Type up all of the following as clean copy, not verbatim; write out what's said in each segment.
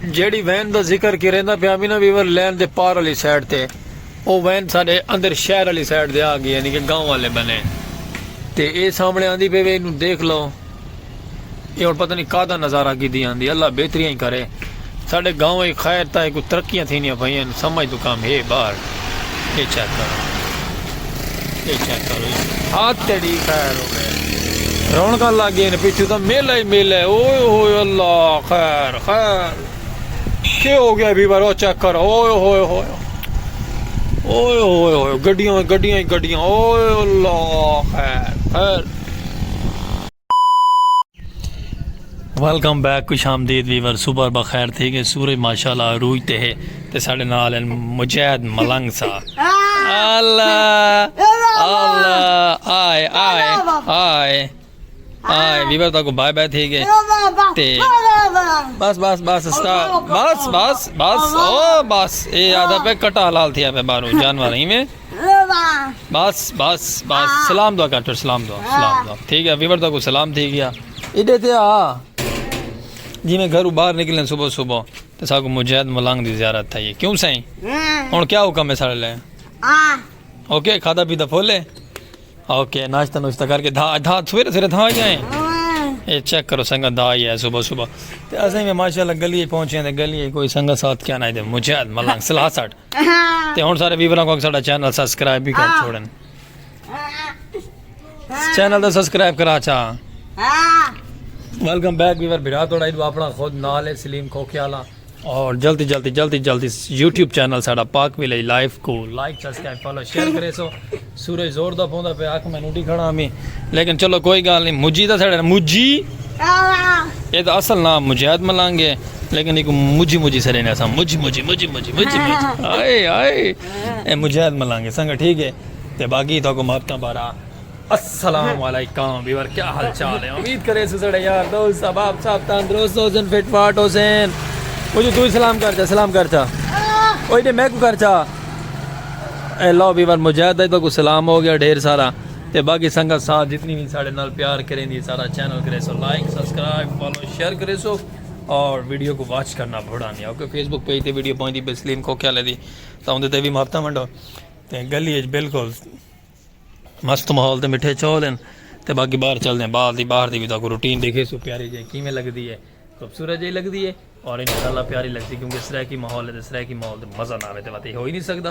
जेड़ी वैन का जिक्र की रहा पिया भी ना वीवर लैन दे पार वाली साइड ते वो वैन साढ़े अंदर शहर वाली साइड दे आ गई यानी कि गांव वाले बने ते ये सामने आंदी पे वे इनू देख लो ये और पता नहीं कादा नज़ारा की दी आंदी अल्लाह बेहतरियां ही करे साढ़े गांव ही खैर ता कोई तरक्कियां थी नहीं भाई समझ तो काम है बाहर ये चेक करो हाथ तेरी खैर हो गए रौनक लग गई पिछू तो मेला ही मेला है ओए होए अल्लाह खैर खैर क्या हो गया भी बार चेक करो ओए होए होए ओए होए होए गड्डियां गड्डियां ही गड्डियां ओए अल्लाह खैर खैर वेलकम बैक खुश आमदीद वीवर सुबह बखैर थे कि सूरज माशाल्लाह रूजते है ते साढ़े नाल मुजाहिद मलंग सा अल्लाह अल्लाह आए आए आए आए वीवर तक बाय बाय थे गए ते बस बस बस बस बस बस ओ बस ये आधा पे कटा लाल थी पे बारो जानवर ही में बस बस बस सलाम दुआ कर सलाम दुआ ठीक है वीवर तक सलाम थी गया इधर थे आ जी मैं घर बाहर निकले सुबह सुबह तो साको मुजाहिद मलंग की ज़ियारत था ये क्यों सही और क्या हुक्म है सारे ले ओके खादा पीता फोले ओके नाश्ता नुश्ता करके धा धा सवेरे सवेरे धा जाए ये चेक करो संगत धा ही है सुबह सुबह तो असें में माशाल्लाह गली पहुंचे हैं गली कोई संगत साथ क्या ना दे मुजाहिद मलंग सलाहसठ ते हुन सारे वीवरां को साडा चैनल सब्सक्राइब भी कर छोड़न चैनल तो सब्सक्राइब करा चा वेलकम बैक वीवर बिरा थोड़ा अपना खुद नाल है सलीम खोखियाला और जल्दी जल्दी जल्दी जल्दी यूट्यूब चैनल साडा पाक विलेज लाइफ को लाइक सब्सक्राइब फॉलो शेयर करे सो सूरज जोर दा पौंदा पे आंख में नूटी खड़ा में लेकिन चलो कोई गल नहीं मुजी दा साडा मुजी ये तो असल नाम मुजाहिद मलंग है लेकिन एक मुजी मुजी सरे ने मुजी मुजी मुजी मुजी मुजी आए आए ए मुजाहिद मलंग है संग ठीक है ते बाकी तो को माफता बारा अस्सलाम वालेकुम वीवर क्या हाल चाल है उम्मीद करे सड़े यार दोस्त सब आप सब तंदुरुस्त होसन फिट फाट होसन मुझे तू सलाम कर चा ओए ने मैं को कर चा ए लो वीवर मुजाहिद तो को सलाम हो गया ढेर सारा ते बाकी संगत साथ जितनी भी साढ़े नाल प्यार करेंदी सारा चैनल करे so like subscribe follow share करे सो और वीडियो को वॉच करना भुला नहीं ओके फेसबुक पेज ते वीडियो पहुंची पे सलीम को क्या लेदी तो उनते भी माफता मंडो ते गली बिल्कुल मस्त माहौल ते मिठे चौल हैं ते बाकी बाहर चलते हैं बाहर दी भी तो रूटीन देखे सो प्यारी जी किमें लगती है खूबसूरत जी लगती है और इंशाल्लाह प्यारी लगती क्योंकि सराय की माहौल है सराय की माहौल मज़ा ना आए तो हो ही नहीं सकता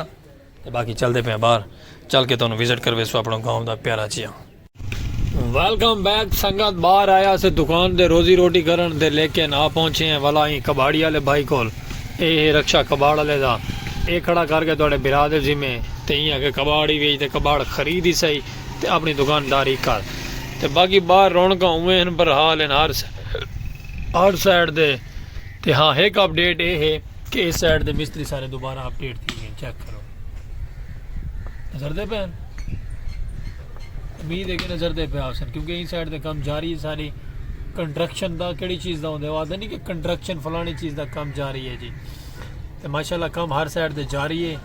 तो बाकी चलते पे बाहर चल के तुहानू विजिट करवे सो अपना गाँव का प्यारा जिया वेलकम बैक संगत बाहर आया से दुकान दे रोजी रोटी करन दे लेके ना पहुंचे हैं वाला ही कबाड़ी वाले भाई कोल ये रक्षा कबाड़ वाले दा ये खड़ा करके थोड़े बिरा दे जिम्मे ते के कबाड़ी वेच ते कबाड़ खरीद ही सही ते अपनी दुकानदारी कर ते बाकी बाहर रौनक उवें हैं पर हाल हैं हर साइड दे ते हाँ एक अपडेट ये है कि इस साइड दे मिस्त्री सारे दोबारा अपडेट थी गए चेक करो नजर दे पैन उम्मीद है कि नजर दे पे आसन क्योंकि इस साइड दे काम जारी है सारी कंस्ट्रक्शन दा केड़ी चीज़ दा होंदे वादा नहीं कि कंस्ट्रक्शन फलानी चीज़ दा काम जारी है जी तो माशाल्लाह काम हर साइड दे जारी है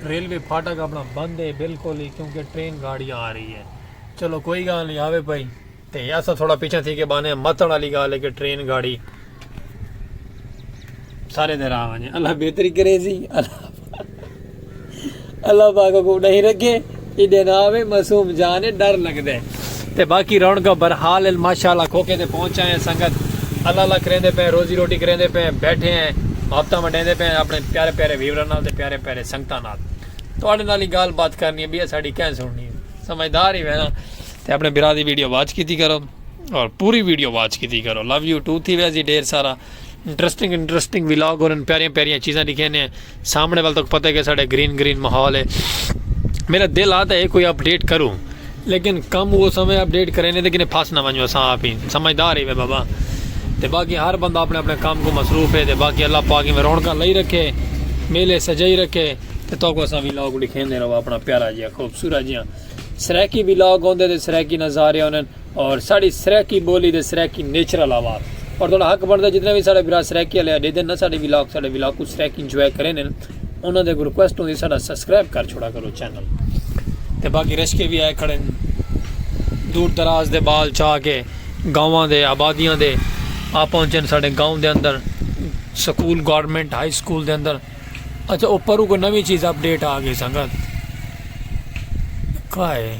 रेलवे फाटक अपना बंद है बिल्कुल ही क्योंकि ट्रेन गाड़ियाँ आ रही है चलो कोई गल नहीं आवे भाई तो ऐसा थोड़ा पीछे थी के बाने मतन वाली गल है कि ट्रेन गाड़ी सारे दे राह वने अल्लाह बेहतरी करे जी अल्लाह पाक को नहीं रखे इधे ना आवे मासूम जाने डर लगता है तो बाकी रौनक बरहाल माशाल्लाह खोके ते पहुंचा है संगत अल्लाह करेंदे पे रोजी रोटी करेंदे पे बैठे हैं हफ्ता वंडेंदे पे अपने प्यारे प्यारे वीवरां नाल ते प्यारे प्यारे संगतां नाल तुहाडे नाल ही गल बात करनी है भी साडी क्या सुननी समझदार ही है ना ते अपने बिरा दी वीडियो वॉच कीती करो और पूरी वीडियो वॉच कीती करो लव यू टू थी वैसी ढेर सारा इंटरेस्टिंग व्लॉग और प्यारियां प्यारियां चीज़ां दिखे ने सामने वाल तक पता है कि साढ़े ग्रीन माहौल है मेरा दिल आता है कोई अपडेट करूँ लेकिन कम वो समय अपडेट करें नहीं लेकिन फंस ना वनो अस आप ही समझदार ही वे बाबा तो बाकी हर बंदा अपने अपने काम को मसरूफ है तो बाकी अल्लाह पाक में रौनक लाई रखे मेले सजाई रखे तो असा व्लॉग दिखेंदे रहो अपना प्यारा जिहा खूबसूरत जिहा सरैकी व्लॉग होंदे ते सरैकी नज़ारे होने और साड़ी सरैकी बोली ते सरैकी नेचुरल आवाज़ और थोड़ा हक बनता जितने भी साढ़े बिरा सरैकी वाले दे देना साढ़े व्लॉग को सरैकी इंजॉय करें उन्होंने रिक्वेस्ट होंगी साढ़ा सब्सक्राइब कर छोड़ा करो चैनल तो बाकी रश्के भी आए खड़े दूर दराज दे बाल चाह के गाँव दे आबादियाँ दे आ पहुँचे साढ़े गाँव के अंदर स्कूल गवर्नमेंट हाई स्कूल के अंदर। अच्छा ऊपर को नवी चीज़ अपडेट आ गई संगत का है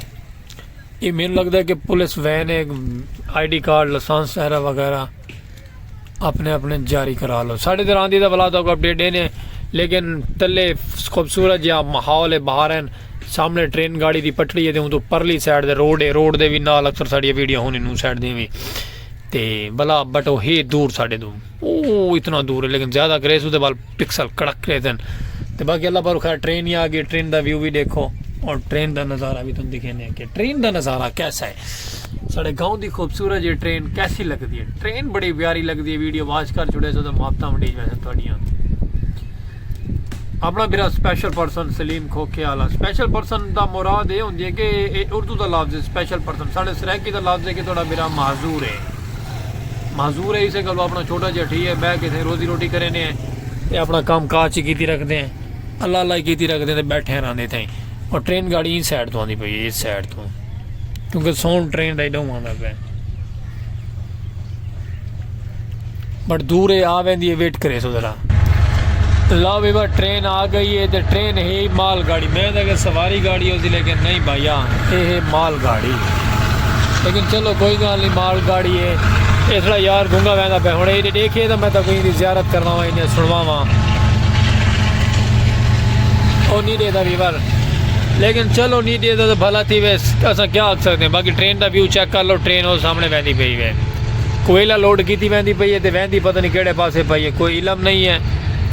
ये मैंने लगता है कि पुलिस वैन है ID कार्ड लाइसेंस वगैरह अपने अपने जारी करा लो। साढ़े 13 दी भला तो अपडेट देने लेकिन तले खूबसूरत या माहौल है बाहर है सामने ट्रेन गाड़ी की पटड़ी है तो परली साइड दे रोड दे भी नाल अक्सर साड़ी वीडियो होने नू साइड दी भी ते भला बट वो है दूर साढ़े तो ओ इतना दूर है लेकिन ज़्यादा ग्रेस उसके बाल पिक्सल कड़क रहे थे तो बाकी अल्लाह पर खैर ट्रेन ही आ गई। ट्रेन का व्यू भी देखो और ट्रेन का नज़ारा भी तुम दिखेने कि ट्रेन का नज़ारा कैसा है साढ़े गाँव की खूबसूरत जी ट्रेन कैसी लगती है। ट्रेन बड़ी प्यारी लगती है वीडियो वाच कर छुड़े सो तो मुहब्बत मंडी वैसे थोड़ियाँ अपना मेरा स्पैशल पर्सन सलीम खोखेवाला। स्पैशल पर्सन का मुराद ये होंगी है कि उर्दू का लफ्ज़ स्पैशल पर्सन साढ़े सरैकी का लफ्ज़ है कि थोड़ा मेरा माजूर है इसे गलो अपना छोटा जिहा ठीक है बह के रोजी रोटी करे ने अपना काम काज की रखते हैं अल्लाह अल्लाह की रखते हैं बैठे रहते थे। और ट्रेन गाड़ी इस साइड तो आती पई इस साइड तो क्योंकि साउंड ट्रेन का एडो आता पे बट दूर है आ वेंदी है वेट करे सो जरा ला भी बार ट्रेन आ गई है तो ट्रेन है ही माल गाड़ी मैं तो सवारी गाड़ी होती लेकिन नहीं भैया ये है माल गाड़ी लेकिन चलो कोई गल नहीं माल गाड़ी है ये थोड़ा यार गूंगा वहदा पे हूँ ये देखिए तो मैं तो कोई ज़ियारत करना वा इन्हें सुनवावा और नहीं देता भी बार लेकिन चलो नहीं देता तो भला थी वैस असा क्या आख सकते हैं। बाकी ट्रेन का व्यू चेक कर लो ट्रेन वो सामने वहदी पई है कोयला लोड की वहदी पई है तो वहदी पता नहीं किहड़े पासे पई है कोई इलम नहीं है।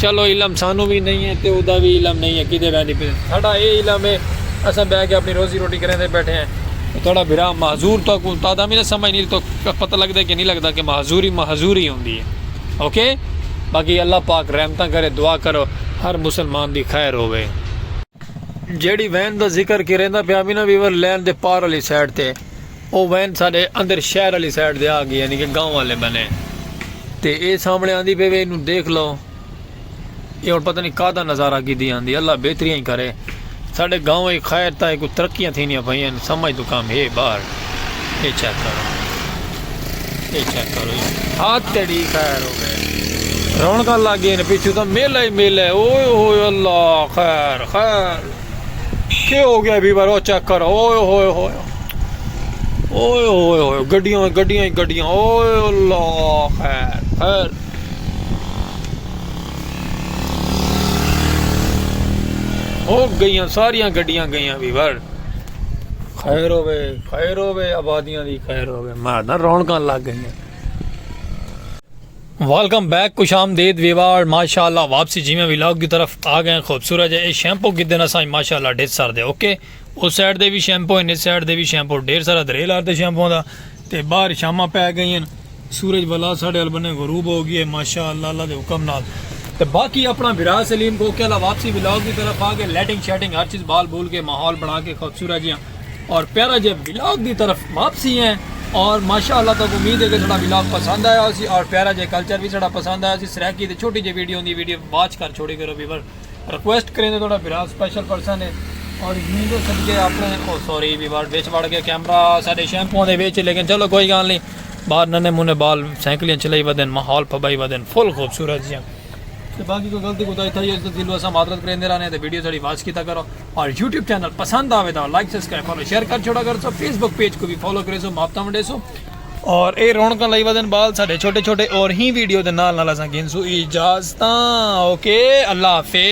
चलो इलम सानू भी नहीं है तो उदा भी इलम नहीं है कि वहदी पई साढ़ा ये इलम है असा बह के अपनी रोजी रोटी करें बैठे हैं थोड़ा बिरा महजूर तक तादा भी समझ नहीं तो पता लगता है कि नहीं लगता कि महजूरी होंगी है। ओके बाकी अल्लाह पाक रहमत करे दुआ करो हर मुसलमान की खैर होवे। जेड़ी वैन का जिक्र की रहा पिया भी ना वीवर लैन के पार वाली साइड ते वो वैन साढ़े अंदर शहर वाली साइड से आ गई यानी कि गाँव वाले बने तो ये सामने आँदी पे वे इनू देख लो ये और पता नहीं कादा नज़ारा की आँदी अल्लाह बेहतरियाँ ही करे साढ़े गाँव एक खैर था कोई तरक्कियाँ थी पई समझ तो काम है बाहर ये चेक करो हाथ तेरी खैर हो गए रौनक लग गई पिछू तो मेला ही मेला है ओए होए अल्लाह खैर खैर क्या हो गया भी बार वो चेक करो ओए होए होए ओए होए होए गड्डियाँ ओए अल्लाह खैर खैर हो गई सारिया गड्डियां गई भी बार खैर होवे आबादियां दी खैर होवे मैं ना रौनक लग गई। वेलकम बैक खुशामदीद विवार माशाल्लाह वापसी जी में व्लॉग की तरफ आ गए खूबसूरत है। शैम्पू कि दिन असा माशाल्लाह ढेर सार दे ओके उस साइड दे भी शैम्पू है इस साइड दे भी शैम्पू ढेर सारा दरेल आते शैम्पू का तो बाहर शामा पै गई सूरज वाला साढ़े अल बने गरूब हो गई है माशाल्लाह अल्लाह के हुक्म नाल। तो बाकी अपना विराज सलीम खोखेवाला वापसी व्लॉग की तरफ आ गए लाइटिंग शेटिंग हर चीज़ बाल बोल के माहौल बना के खूबसूरत जियाँ और प्यारा जो व्लॉग की तरफ वापसी है और माशाअल्लाह तक उम्मीद है कि थोड़ा व्लॉग पसंद आया उसी और प्यारा जो कल्चर भी थोड़ा पसंद आया सरैकी की छोटी जी वीडियो होंगी वीडियो वॉच कर छोड़ी करो वीवर रिक्वेस्ट करें थोड़ा विराज स्पेशल पर्सन है और वीडियो सदके अपने ओ सॉरी वीवर बेच बढ़ गया कैमरा साढ़े शैम्पुओं के बेच लेकिन चलो कोई गल नहीं बाहर नन्हे मुन्ने बाल साइकिलें चलाई वदन माहौल फबाई वदन फुल खूबसूरत जियाँ तो बाकी कोई गलती कोई थी तो दिल असा मादरत करेंदे रहने तो वीडियो थोड़ी वॉच किया करो और यूट्यूब चैनल पसंद आवे तो लाइक सब्सक्राइब फॉलो शेयर कर छोड़ा कर सो फेसबुक पेज को भी फॉलो करे सो मुहब्बत मंडे सो और ये रौनक लाई वदन बाल साढ़े छोटे छोटे और ही वीडियो के नाल असा गिनसू इजाजत ओके अल्लाह हाफिज़।